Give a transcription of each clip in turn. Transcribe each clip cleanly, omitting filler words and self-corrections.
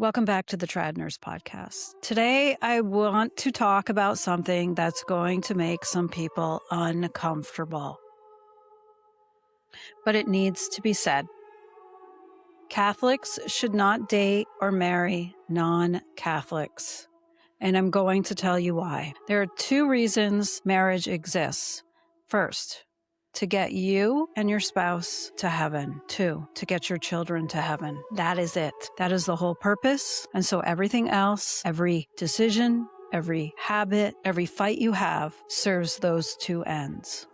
Welcome back to the TradNurse podcast. Today, I want to talk about something that's going to make some people uncomfortable, but it needs to be said. Catholics should not date or marry non-Catholics, and I'm going to tell you why. There are two reasons marriage exists. First, to get you and your spouse to heaven. Two, to get your children to heaven. That is it. That is the whole purpose. And so everything else, every decision, every habit, every fight you have serves those two ends.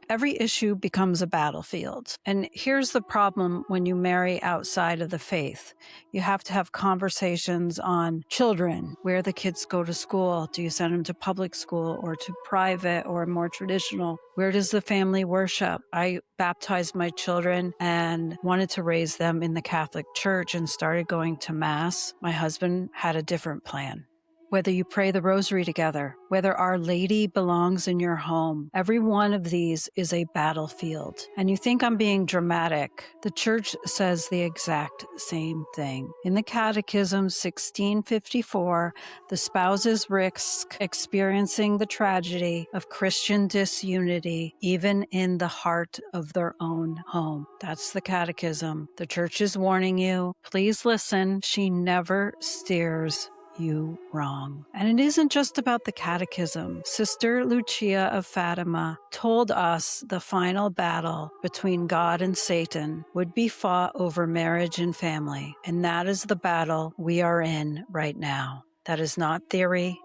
Every issue becomes a battlefield. And here's the problem when you marry outside of the faith. You have to have conversations on children, where the kids go to school. Do you send them to public school or to private or more traditional? Where does the family worship? I baptized my children and wanted to raise them in the Catholic Church and started going to Mass. My husband had a different plan. Whether you pray the rosary together, whether Our Lady belongs in your home, every one of these is a battlefield. And you think I'm being dramatic. The Church says the exact same thing. In the Catechism 1654, the spouses risk experiencing the tragedy of Christian disunity even in the heart of their own home. That's the Catechism. The Church is warning you. Please listen. She never steers you wrong. And it isn't just about the catechism. Sister Lucia of Fatima told us the final battle between God and Satan would be fought over marriage and family. And that is the battle we are in right now. That is not theory,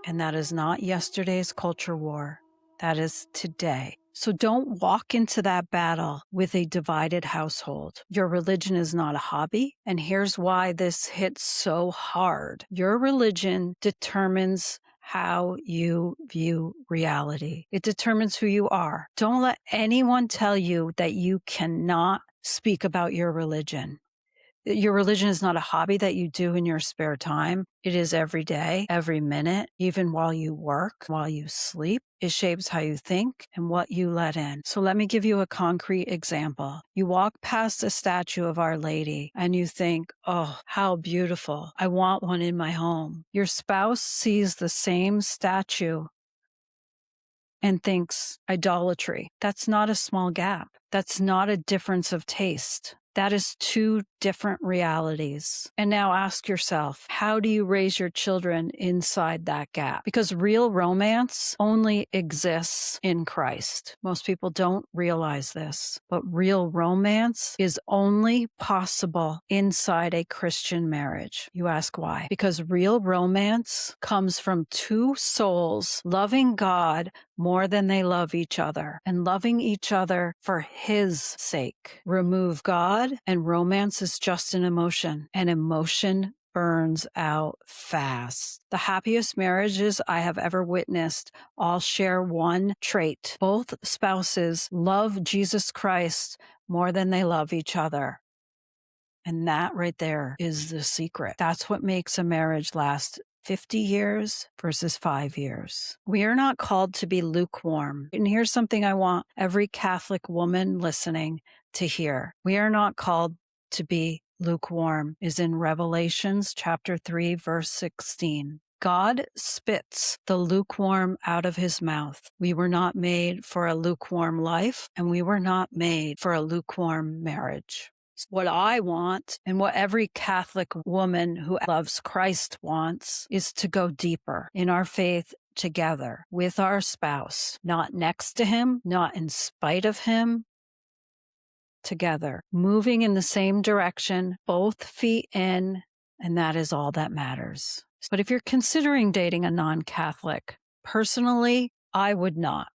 and that is not yesterday's culture war. That is today. So don't walk into that battle with a divided household. Your religion is not a hobby. And here's why this hits so hard. Your religion determines how you view reality. It determines who you are. Don't let anyone tell you that you cannot speak about your religion. Your religion is not a hobby that you do in your spare time. It is every day, every minute, even while you work, while you sleep. It shapes how you think and what you let in. So let me give you a concrete example. You walk past a statue of Our Lady and you think, oh, how beautiful. I want one in my home. Your spouse sees the same statue and thinks idolatry. That's not a small gap. That's not a difference of taste. That is two different realities. And now ask yourself, how do you raise your children inside that gap? Because real romance only exists in Christ. Most people don't realize this, but real romance is only possible inside a Christian marriage. You ask why? Because real romance comes from two souls loving God more than they love each other and loving each other for His sake. Remove God and romance is just an emotion, and emotion burns out fast. The happiest marriages I have ever witnessed all share one trait. Both spouses love Jesus Christ more than they love each other. And that right there is the secret. That's what makes a marriage last 50 years versus 5 years. We are not called to be lukewarm. And here's something I want every Catholic woman listening to hear. We are not called to be lukewarm. Is in Revelations chapter 3, verse 16. God spits the lukewarm out of His mouth. We were not made for a lukewarm life, and we were not made for a lukewarm marriage. What I want and what every Catholic woman who loves Christ wants is to go deeper in our faith together with our spouse, not next to Him, not in spite of Him, together, moving in the same direction, both feet in, and that is all that matters. But if you're considering dating a non-Catholic, personally, I would not.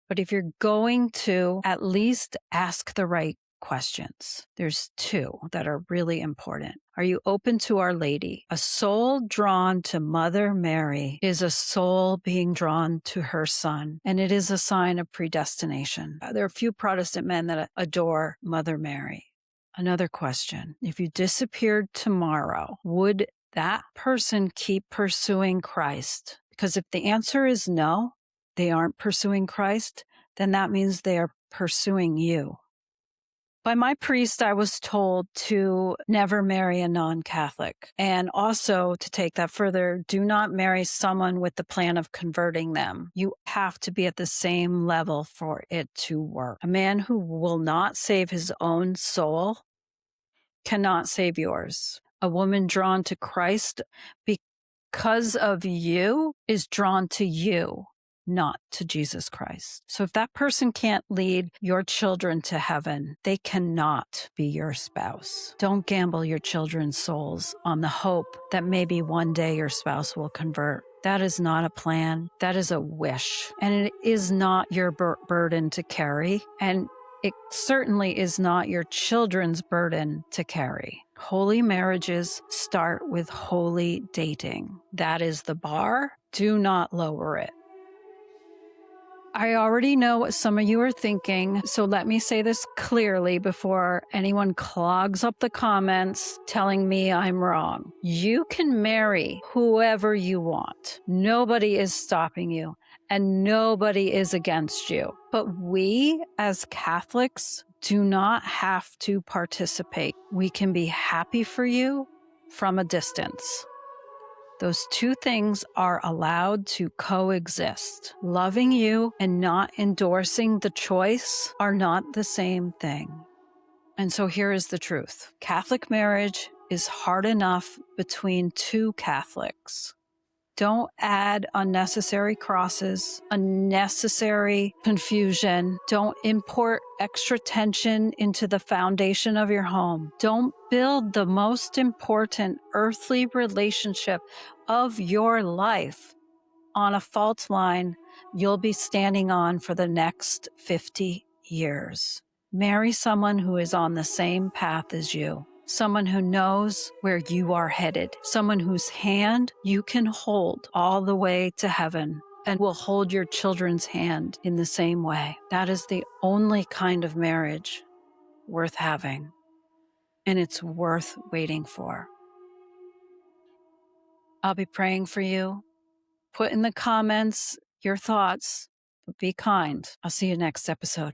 But if you're going to, at least ask the right questions. There's two that are really important. Are you open to Our Lady? A soul drawn to Mother Mary is a soul being drawn to her Son, and it is a sign of predestination. There are a few Protestant men that adore Mother Mary. Another question. If you disappeared tomorrow, would that person keep pursuing Christ? Because if the answer is no, they aren't pursuing Christ, then that means they are pursuing you. By my priest, I was told to never marry a non-Catholic, and also to take that further, do not marry someone with the plan of converting them. You have to be at the same level for it to work. A man who will not save his own soul cannot save yours. A woman drawn to Christ because of you is drawn to you, not to Jesus Christ. So if that person can't lead your children to heaven, they cannot be your spouse. Don't gamble your children's souls on the hope that maybe one day your spouse will convert. That is not a plan. That is a wish. And it is not your burden to carry. And it certainly is not your children's burden to carry. Holy marriages start with holy dating. That is the bar. Do not lower it. I already know what some of you are thinking, so let me say this clearly before anyone clogs up the comments telling me I'm wrong. You can marry whoever you want. Nobody is stopping you, and nobody is against you. But we, as Catholics, do not have to participate. We can be happy for you from a distance. Those two things are allowed to coexist. Loving you and not endorsing the choice are not the same thing. And so here is the truth. Catholic marriage is hard enough between two Catholics. Don't add unnecessary crosses, unnecessary confusion. Don't import extra tension into the foundation of your home. Don't build the most important earthly relationship of your life on a fault line you'll be standing on for the next 50 years. Marry someone who is on the same path as you. Someone who knows where you are headed, someone whose hand you can hold all the way to heaven and will hold your children's hand in the same way. That is the only kind of marriage worth having, and it's worth waiting for. I'll be praying for you. Put in the comments your thoughts, but be kind. I'll see you next episode.